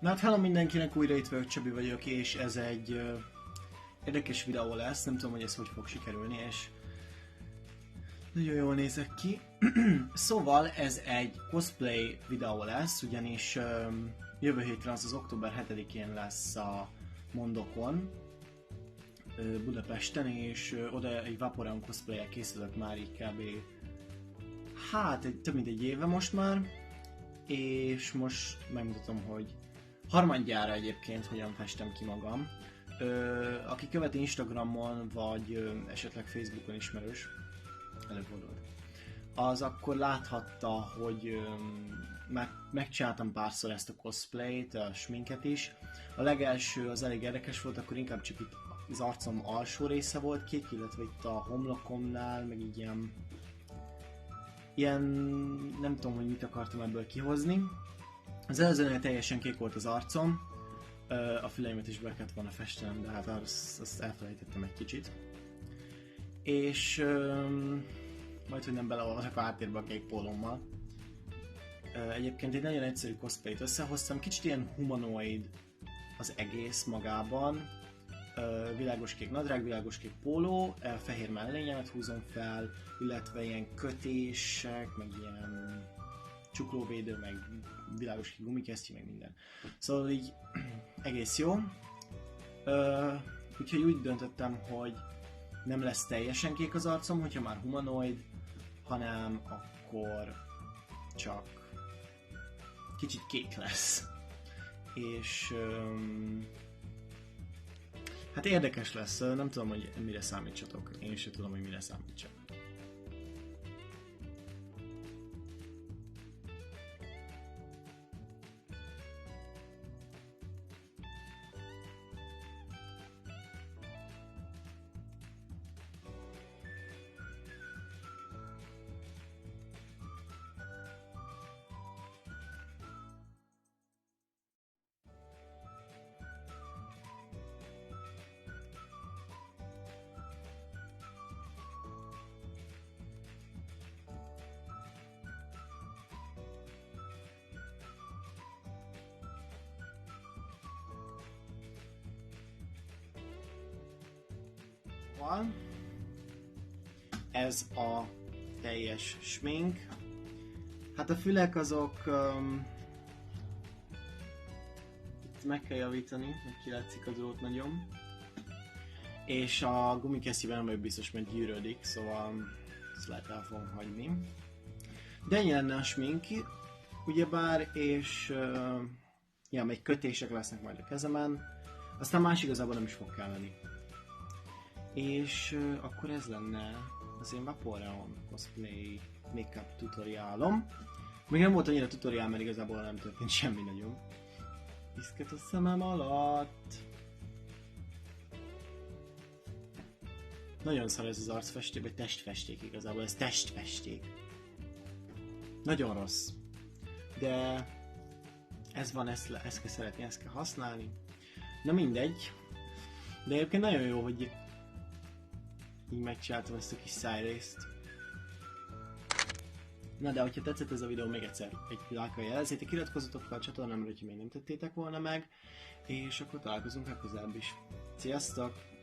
Na hát hello mindenkinek, újra itt vagyok, Csabi vagyok, és ez egy érdekes videó lesz, nem tudom, hogy ez hogy fog sikerülni, és nagyon jól nézek ki. Szóval ez egy cosplay videó lesz, ugyanis jövő héten az október 7-én lesz a Mondokon Budapesten, és oda egy Vaporeon cosplay-el készülök már így kb. Hát több mint egy éve most már, és most megmutatom, hogy harmadjára egyébként hogyan festem ki magam. Aki követi Instagramon, vagy esetleg Facebookon ismerős, előfordult, az akkor láthatta, hogy megcsináltam párszor ezt a cosplayt, a sminket is. A legelső az elég érdekes volt, akkor inkább csak itt az arcom alsó része volt kék, illetve itt a homlokomnál, meg így ilyen nem tudom, hogy mit akartam ebből kihozni. Az előzőnél teljesen kék volt az arcom, a füleimet is be kellett volna festenem, de hát azt elfelejtettem egy kicsit. És majd, hogy nem beleolvasok a háttérbe a kék pólómmal. Egyébként egy nagyon egyszerű cosplayt összehoztam, kicsit ilyen humanoid az egész magában. Világos kék nadrág, világos kék póló, fehér mellényemet húzom fel, illetve ilyen kötések, meg ilyen csuklóvédő, meg világos kék gumikesztyű, meg minden. Szóval így egész jó. Úgyhogy úgy döntöttem, hogy nem lesz teljesen kék az arcom, hogyha már humanoid, hanem akkor csak kicsit kék lesz. És hát érdekes lesz, nem tudom, hogy mire számítsatok. Én sem tudom, hogy mire számítsak. Ez a teljes smink. Hát a fülek azok itt meg kell javítani, meg kilátszik a drót nagyon. És a gumikesztyűben nem vagyok biztos, mert gyűrődik, szóval ezt lehet el fogom hagyni. De ennyi lenne a smink, ugyebár, és ja, még kötések lesznek majd a kezemen. Aztán más igazából nem is fog kelleni. És akkor ez lenne az én Vaporeon cosplay make-up tutoriálom. Még nem volt annyira tutoriál, mert igazából nem történt semmi nagyon. Piszket a szemem alatt. Nagyon szar ez az arcfesték, vagy testfesték igazából, ez testfesték. Nagyon rossz. De ez van, ezt kell szeretni, ezt kell használni. Na mindegy. De egyébként nagyon jó, hogy így megcsináltam ezt a kis szájrészt. Na de, hogyha tetszett ez a videó, még egyszer egy lájkkal jelezzétek, iratkozzatok fel a csatornámra, hogyha még nem tettétek volna meg, és akkor találkozunk legközelebb is. Sziasztok!